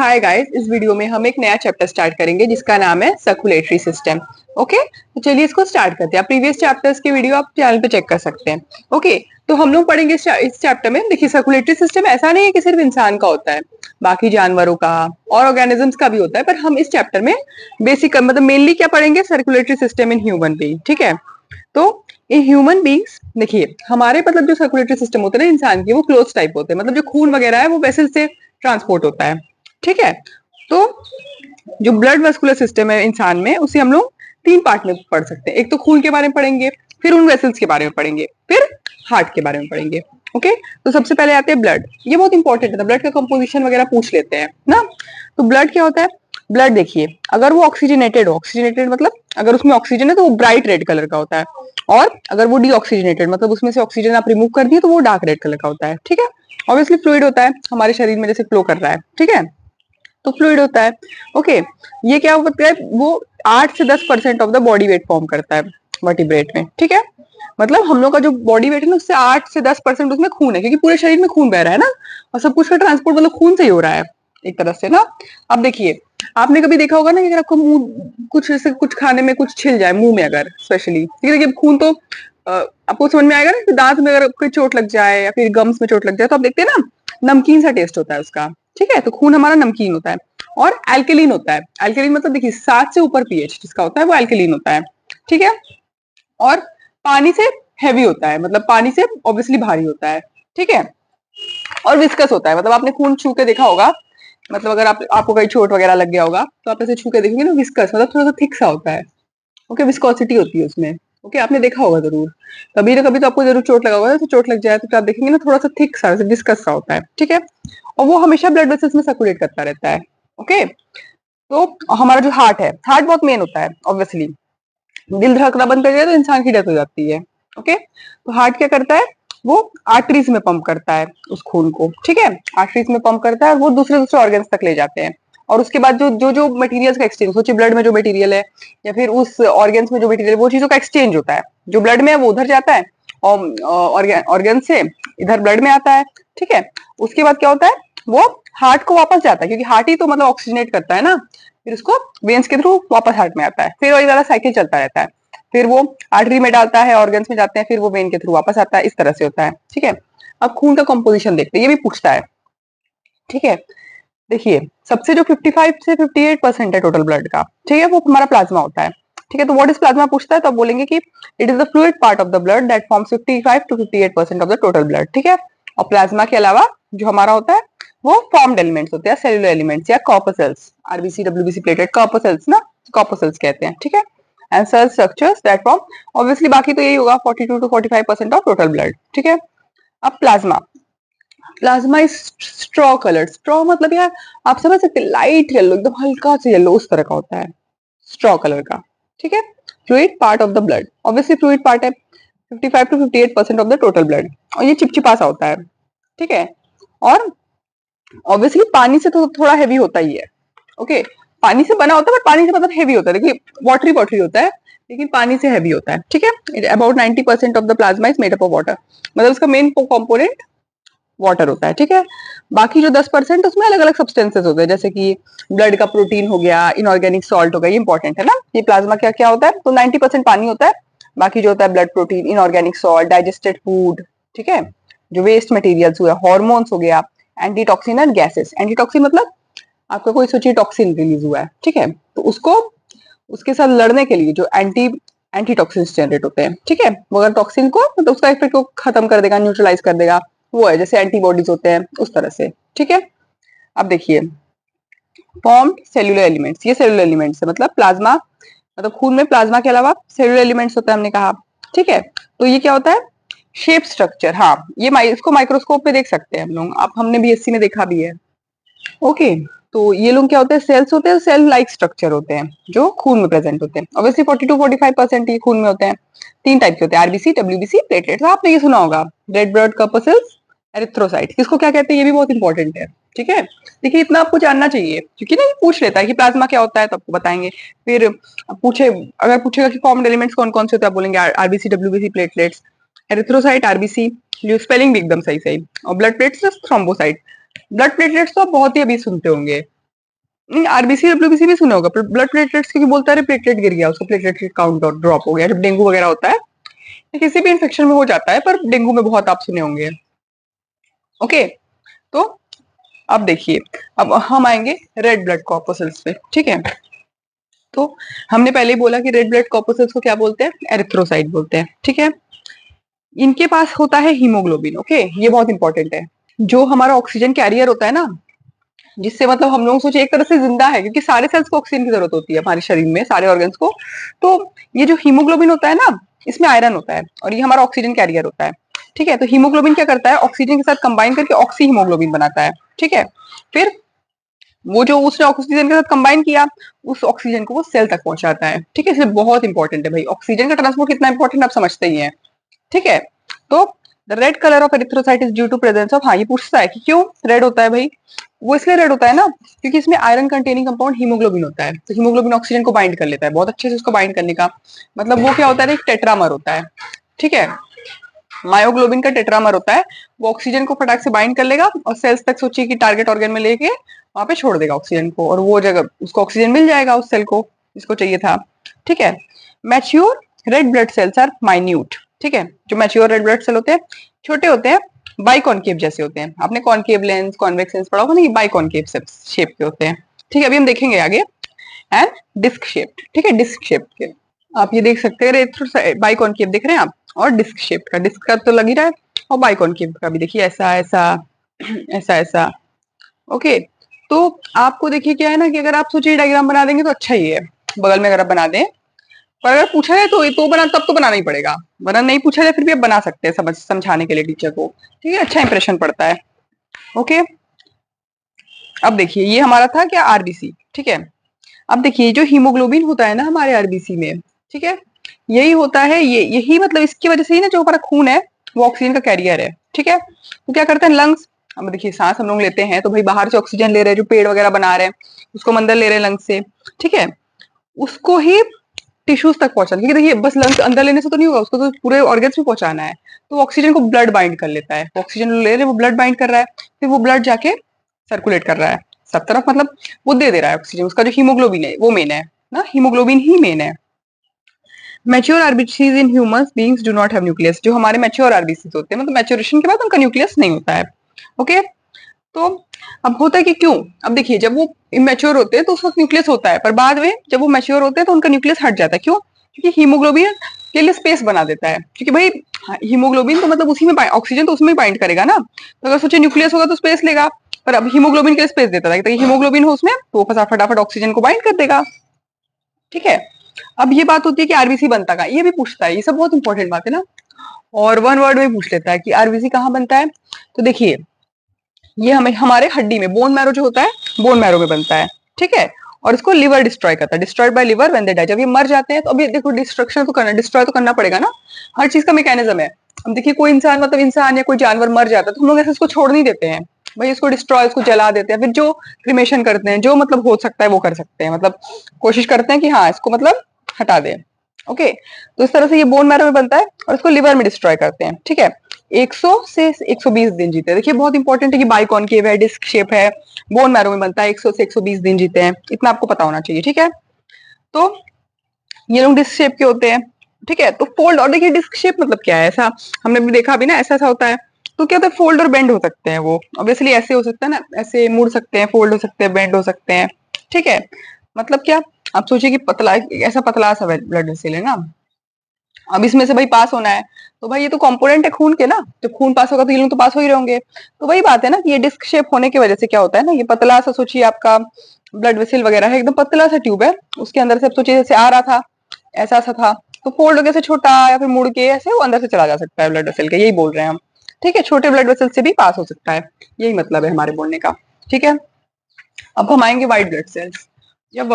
Hi guys, इस video में हम एक नया चैप्टर स्टार्ट करेंगे जिसका नाम है सर्कुलेटरी सिस्टम। ओके, तो चलिए इसको स्टार्ट करते हैं। प्रीवियस चैप्टर्स की वीडियो आप चैनल पे चेक कर सकते हैं। ओके, तो हम लोग पढ़ेंगे इस चैप्टर में। देखिए, सर्कुलेटरी सिस्टम ऐसा नहीं है कि सिर्फ इंसान का होता है, बाकी जानवरों का और ऑर्गेनिजम्स का भी होता है। पर हम इस चैप्टर में बेसिक मतलब मेनली क्या पढ़ेंगे, circulatory system in human being. ठीक है, तो इन ह्यूमन बींग्स देखिए, हमारे मतलब जो सर्कुलेटरी सिस्टम होते हैं ना इंसान के, वो क्लोज टाइप होते हैं। मतलब जो खून वगैरह है वो वेसल से ट्रांसपोर्ट होता है। ठीक है, तो जो ब्लड वेस्कुलर सिस्टम है इंसान में, उसे हम लोग तीन पार्ट में पढ़ सकते हैं। एक तो खून के बारे में पढ़ेंगे, फिर उन वेसल्स के बारे में पढ़ेंगे, फिर हार्ट के बारे में पढ़ेंगे। ओके, तो सबसे पहले आते हैं ब्लड। ये बहुत इंपॉर्टेंट है, ब्लड का कंपोजिशन वगैरह पूछ लेते हैं ना। तो ब्लड क्या होता है? ब्लड देखिए, अगर वो ऑक्सीजनेटेड हो, ऑक्सीजनेटेड मतलब अगर उसमें ऑक्सीजन है तो वो ब्राइट रेड कलर का होता है, और अगर वो डीऑक्सीजनेटेड मतलब उसमें से ऑक्सीजन आप रिमूव कर दिए तो वो डार्क रेड कलर का होता है। ठीक है, ऑब्वियसली फ्लूइड होता है हमारे शरीर में, जैसे फ्लो कर रहा है। ठीक है, तो फ्लूइड होता है। ओके, ये क्या होता है? वो 8 से 10% of the body weight form करता है वर्टिब्रेट में। ठीक है, मतलब हम लोग का जो बॉडी वेट है ना, उससे 8 से 10% उसमें खून है, क्योंकि पूरे शरीर में खून बह रहा है ना, और सब कुछ का ट्रांसपोर्ट मतलब खून से ही हो रहा है एक तरह से ना। अब देखिए, आपने कभी देखा होगा ना कि अगर आपको मुंह कुछ ऐसे कुछ खाने में कुछ छिल जाए मुंह में, अगर स्पेशली, देखिए खून तो आपको समझ में आएगा ना कि दांत में अगर कोई चोट लग जाए या फिर गम्स में चोट लग जाए, तो आप देखते हैं ना, नमकीन सा टेस्ट होता है उसका। ठीक है, तो खून हमारा नमकीन होता है और एल्कलीन होता है। एल्कलीन मतलब देखिए 7 से ऊपर पीएच जिसका होता है वो एल्कलीन होता है। ठीक है, और पानी से हैवी होता है, मतलब पानी से ऑब्वियसली भारी होता है। ठीक है, और विस्कस होता है, मतलब आपने खून छू के देखा होगा, मतलब अगर आपको कहीं चोट वगैरह लग गया होगा तो आप ऐसे छू के देखेंगे ना, विस्कस मतलब थोड़ा सा थिक सा होता है। ओके, विस्कोसिटी होती है उसमें। ओके, आपने देखा होगा जरूर, कभी ना कभी तो आपको जरूर चोट लगा होगा, तो चोट लग जाए तो आप देखेंगे ना, थोड़ा सा थिक सा विस्कस सा होता है। ठीक है, और वो हमेशा ब्लड वेसल्स में सर्कुलेट करता रहता है। ओके, तो हमारा जो हार्ट है, हार्ट बहुत मेन होता है ऑब्वियसली। दिल धड़कना बंद कर जाए तो इंसान की डेथ हो जाती है। ओके, तो हार्ट क्या करता है? वो आर्टरीज में पंप करता है उस खून को। ठीक है, आर्टरीज में पंप करता है और वो दूसरे दूसरे ऑर्गन्स तक ले जाते हैं। और उसके बाद जो जो जो मटेरियल्स का एक्सचेंज, सोचिए ब्लड में जो मटेरियल है या फिर उस ऑर्गन्स में जो मटेरियल, वो चीजों का एक्सचेंज होता है। जो ब्लड में है वो उधर जाता है और ऑर्गन से इधर ब्लड में आता है। ठीक है, उसके बाद क्या होता है? वो हार्ट को वापस जाता है, क्योंकि हार्ट ही तो मतलब ऑक्सीजनेट करता है ना, फिर उसको वेन्स के थ्रू वापस हार्ट में आता है। फिर वही वाला साइकिल चलता रहता है। फिर वो आर्टरी में डालता है, ऑर्गन्स में जाते हैं, फिर वो वेन के थ्रू वापस आता है। इस तरह से होता है। ठीक है, अब खून का कंपोजिशन देखते हैं, ये भी पूछता है। ठीक है, देखिए, सबसे जो 55 से 58% है टोटल ब्लड का, ठीक है, वो हमारा प्लाज्मा होता है। ठीक है, तो व्हाट इज प्लाज्मा पूछता है तो आप बोलेंगे कि it is the fluid part of the blood that forms 55 to 58% of the total blood. ठीक है, और प्लाज्मा के अलावा जो हमारा होता है वो फॉर्म्ड एलिमेंट्स होते हैं, सेलुलर एलिमेंट्स या corpuscles, RBC WBC platelet corpuscles ना, कॉर्पसेल्स कहते हैं। ठीक है, and cell structures that form, obviously बाकी तो यही होगा 42 to 45% ऑफ टोटल ब्लड। ठीक है, अब plasma, plasma is straw colour. Straw मतलब यार आप समझ सकते हैं, लाइट येलो, एकदम हल्का सा येलो उस तरह का होता है, स्ट्रॉ कलर का। ठीक है, fluid part of the blood, obviously fluid part है, 55 to 58% of the total blood, और ये चिपचिपा सा होता है। ठीक है, और ऑब्वियसली पानी से तो थोड़ा हैवी होता ही है। ओके, पानी से बना होता है, बट पानी से मतलब हैवी होता है। देखिए, वाटरी वाटरी होता है, लेकिन पानी से हैवी होता है। ठीक है, about 90% of the plasma is made up of water, मतलब उसका मेन कंपोनेंट वाटर होता है। ठीक है, बाकी जो 10% उसमें अलग अलग सब्सटेंसेस होते हैं, जैसे कि ब्लड का प्रोटीन हो गया, इनऑर्गेनिक सॉल्ट हो गया, ये इंपॉर्टेंट है ना। ये प्लाज्मा क्या क्या होता है? तो 90% पानी होता है, बाकी जो होता है blood protein, inorganic salt, digested food. ठीक है, जो वेस्ट मटेरियल्स हुआ, हॉर्मोन्स हो गया, एंटीटॉक्सिन एंड गैसेस। एंटीटॉक्सिन मतलब आपका कोई सोचिए टॉक्सिन रिलीज हुआ है। ठीक है, तो उसको उसके साथ लड़ने के लिए जो एंटीटॉक्सिन जनरेट होते हैं। ठीक है, वो अगर टॉक्सिन को मतलब उसका इफेक्ट को खत्म कर देगा, न्यूट्रलाइज कर देगा, वो है जैसे एंटीबॉडीज होते हैं उस तरह से। ठीक है, अब देखिए, फॉर्म्ड सेल्यूलर एलिमेंट्स, ये सेल्यूलर एलिमेंट्स है, मतलब प्लाज्मा, मतलब खून में प्लाज्मा के अलावा सेल्यूलर एलिमेंट्स होता है, हमने कहा। ठीक है, तो ये क्या होता है? शेप स्ट्रक्चर, हाँ, ये इसको माइक्रोस्कोप पे देख सकते हैं हम लोग, आप हमने बीएससी में देखा भी है। ओके, तो ये लोग क्या होते हैं? सेल्स होते हैं, सेल लाइक स्ट्रक्चर होते हैं जो खून में प्रेजेंट होते हैं। ऑब्वियसली 40 to 45% ये खून में होते हैं। तीन टाइप के होते हैं, आरबीसी, डब्ल्यूबीसी, प्लेटलेट्स। आपने ये सुना होगा, रेड ब्लड कॉर्पसेल्स, एरिथ्रोसाइट, किसको क्या कहते हैं, ये भी बहुत इंपॉर्टेंट है। ठीक है, देखिए इतना आपको जानना चाहिए, क्योंकि ना ये पूछ लेता है कि प्लाज्मा क्या होता है, तो आपको बताएंगे। फिर पूछे, अगर पूछेगा कि फॉर्म्ड एलिमेंट्स कौन कौन से होते हैं, आप बोलेंगे RBC, WBC, platelets, erythrocyte, RBC, जो स्पेलिंग भी एकदम सही सही, और blood plates, thrombocyte. Blood platelets तो आप बहुत ही अभी सुनते होंगे, नहीं, आरबीसी डब्ल्यूबीसी भी सुना होगा, पर ब्लड प्लेटलेट्स क्योंकि बोलता है प्लेटलेट गिर गया, उसका प्लेटलेट काउंट ड्रॉप हो गया, जब डेंगू वगैरह होता है या किसी भी इन्फेक्शन में हो जाता है, पर डेंगू में बहुत आप सुने होंगे। ओके, तो अब देखिए, अब हम आएंगे रेड ब्लड कॉर्पसेल्स पे, ठीक है। तो हमने पहले ही बोला कि रेड ब्लड कॉर्पसेल्स को क्या बोलते हैं, एरिथ्रोसाइट बोलते हैं, ठीक है। इनके पास होता है हीमोग्लोबिन, ओके, ये बहुत इंपॉर्टेंट है। जो हमारा ऑक्सीजन कैरियर होता है ना, जिससे मतलब हम लोग सोचे एक तरह से जिंदा है, क्योंकि सारे सेल्स को ऑक्सीजन की जरूरत होती है हमारे शरीर में, सारे ऑर्गन्स को। तो ये जो हीमोग्लोबिन होता है ना, इसमें आयरन होता है और ये हमारा ऑक्सीजन कैरियर होता है, ठीक है। तो हीमोग्लोबिन क्या करता है, ऑक्सीजन के साथ कंबाइन करके ऑक्सी हीमोग्लोबिन बनाता है, ठीक है। फिर वो जो उसने ऑक्सीजन के साथ कंबाइन किया, उस ऑक्सीजन को वो सेल तक पहुंचाता है, ठीक है। इसलिए बहुत इंपॉर्टेंट है भाई, ऑक्सीजन का ट्रांसपोर्ट कितना इंपॉर्टेंट आप समझते ही हैं, ठीक है। तो the red colour of erythrocyte is due to presence of, हाँ ये पूछता है कि क्यों रेड होता है भाई, वो इसलिए रेड होता है ना, क्योंकि इसमें आयरन कंटेनिंग कंपाउंड हीमोग्लोबिन होता है। तो हीमोग्लोबिन ऑक्सीजन को बाइंड कर लेता है बहुत अच्छे से, उसको बाइंड करने का मतलब वो क्या होता है, एक टेट्रामर होता है, ठीक है। मायोग्लोबिन का टेट्रामर होता है, वो ऑक्सीजन को फटाक से बाइंड कर लेगा और सेल्स तक सोचिए कि टारगेट ऑर्गन में लेके वहां पे छोड़ देगा ऑक्सीजन को, और वो जगह उसको ऑक्सीजन मिल जाएगा उस सेल को जिसको चाहिए था, ठीक है। Mature red blood cells are minute, ठीक है। जो मैच्योर रेड ब्लड सेल होते हैं छोटे होते हैं, बाइकॉनकेव जैसे होते हैं, आपने कॉनकेव लेंस कॉन्वेक्स लेंस पढ़ा होगा ना, ये बाइकॉनकेव शेप के होते हैं, ठीक है। अभी हम देखेंगे आगे। एंड डिस्क शेप्ड, ठीक है, डिस्क शेप के आप ये देख सकते हैं, बाइकॉनकेव देख रहे हैं आप, और डिस्क शेप का, डिस्क का तो लग ही रहा है, और बाइकॉनकेव का भी देखिए, ऐसा ऐसा ऐसा ऐसा, ओके। तो आपको देखिए क्या है ना, कि अगर आप सोचिए डायग्राम बना देंगे तो अच्छा ही है, बगल में अगर आप बना दें, पर अगर पूछा है तो बना, तब तो बनाना ही पड़ेगा, वरना नहीं पूछा जाए फिर भी आप बना सकते हैं समझाने के लिए टीचर को, ठीक है, अच्छा इंप्रेशन पड़ता है, ओके। अब देखिए ये हमारा था क्या, आरबीसी, ठीक है। अब देखिए जो हीमोग्लोबिन होता है ना हमारे आरबीसी में, ठीक है, यही होता है, ये यही मतलब इसकी वजह से ही ना जो हमारा खून है वो ऑक्सीजन का कैरियर है, ठीक है। तो क्या करते हैं लंग्स, अब देखिए सांस हम लोग लेते हैं तो भाई बाहर से ऑक्सीजन ले रहे हैं, जो पेड़ वगैरह बना रहे हैं उसको हम अंदर ले रहे हैं लंग्स से, ठीक है। उसको ही टिश्यूज तक पहुंचाना, क्योंकि देखिए बस लंग्स अंदर लेने से तो नहीं होगा, उसको तो पूरे ऑर्गन्स में पहुंचाना है। तो ऑक्सीजन को ब्लड बाइंड कर लेता है, ऑक्सीजन ले रहे वो ब्लड बाइंड कर रहा है, फिर वो ब्लड जाके सर्कुलेट कर रहा है सब तरफ, मतलब वो दे रहा है ऑक्सीजन, उसका जो हीमोग्लोबिन है वो मेन है ना, हीमोग्लोबिन ही मेन है। Mature RBCs in humans beings do not have nucleus, जो हमारे मैच्योर आरबीसीज होते हैं मतलब मैच्योरेशन के बाद उनका न्यूक्लियस नहीं होता है, ओके। तो अब होता है कि क्यों, अब देखिए जब वो इमेच्योर होते हैं तो उस वक्त न्यूक्लियस होता है, पर बाद में जब वो मैच्योर होते हैं तो उनका न्यूक्लियस हट जाता है, क्यों, क्योंकि हीमोग्लोबिन के लिए स्पेस बना देता है, क्योंकि भाई हीमोग्लोबिन तो मतलब उसी में ऑक्सीजन तो उसमें बाइंड करेगा ना, तो अगर सोचे न्यूक्लियस होगा तो स्पेस लेगा, पर अब हीमोग्लोबिन के लिए स्पेस देता था, ताकि हीमोग्लोबिन हो उसमें तो वो फटाफट ऑक्सीजन को बाइंड कर देगा, ठीक है। अब ये बात होती है कि आरबीसी बनता कहाँ, ये भी पूछता है, ये सब बहुत इंपॉर्टेंट बात है ना, और वन वर्ड में पूछ लेता है कि आरबीसी कहाँ बनता है। तो देखिए ये हमें हमारे हड्डी में बोन मैरो जो होता है, बोन मैरो में बनता है, ठीक है। और इसको लिवर डिस्ट्रॉय करता है, destroyed by liver when they die, जब ये मर जाते हैं तो अभी देखो डिस्ट्रक्शन तो करना, डिस्ट्रॉय तो करना पड़ेगा ना, हर चीज का मैकेनिज्म है। अब देखिए कोई इंसान मतलब इंसान या कोई जानवर मर जाता है तो हम लोग ऐसे इसको छोड़ नहीं देते हैं, भाई इसको डिस्ट्रॉय, इसको जला देते हैं, फिर जो क्रिमेशन करते हैं, जो मतलब हो सकता है वो कर सकते हैं, मतलब कोशिश करते हैं कि हाँ इसको मतलब हटा दें, ओके। तो इस तरह से ये बोन मैरो में बनता है और इसको लिवर में डिस्ट्रॉय करते हैं, ठीक है। 100 से 120 दिन जीते हैं, देखिए बहुत इंपॉर्टेंट है कि बाइकॉनकेव है, डिस्क शेप है, बोन मैरो में बनता है, 100 से 120 दिन जीते हैं, इतना आपको पता होना चाहिए, ठीक है। तो ये लोग डिस्क शेप के होते हैं, ठीक है। तो फोल्ड, और देखिए डिस्क शेप मतलब क्या है, ऐसा हमने भी देखा अभी ना, ऐसा ऐसा होता है, तो क्या होता है फोल्ड और बेंड हो सकते हैं, वो ऑब्वियसली ऐसे हो सकता है ना, ऐसे मुड़ सकते हैं, फोल्ड हो सकते हैं, बेंड हो सकते हैं, ठीक है। मतलब क्या, आप सोचिए कि पतला, ऐसा पतला सा ब्लड वेसल है ना, अब इसमें से भाई पास होना है, तो भाई ये तो कंपोनेंट है खून के ना, जब खून पास होगा तो ये लोग तो पास हो ही रहेंगे। तो वही बात है ना कि ये डिस्क शेप होने की वजह से क्या होता है ना, ये पतला सा सोचिए आपका ब्लड वेसल वगैरह है, एकदम पतला सा ट्यूब है, उसके अंदर से अब सोचिए जैसे आ रहा था, ऐसा सा था, तो फोल्ड होकर से छोटा या फिर मुड़ के ऐसे वो अंदर से चला जा सकता है ब्लड वेसल के, यही बोल रहे हैं हम, ठीक है। छोटे ब्लड वेसल से भी पास हो सकता है, यही मतलब है हमारे बोलने का, ठीक है। अब हम आएंगे व्हाइट ब्लड सेल्स, जब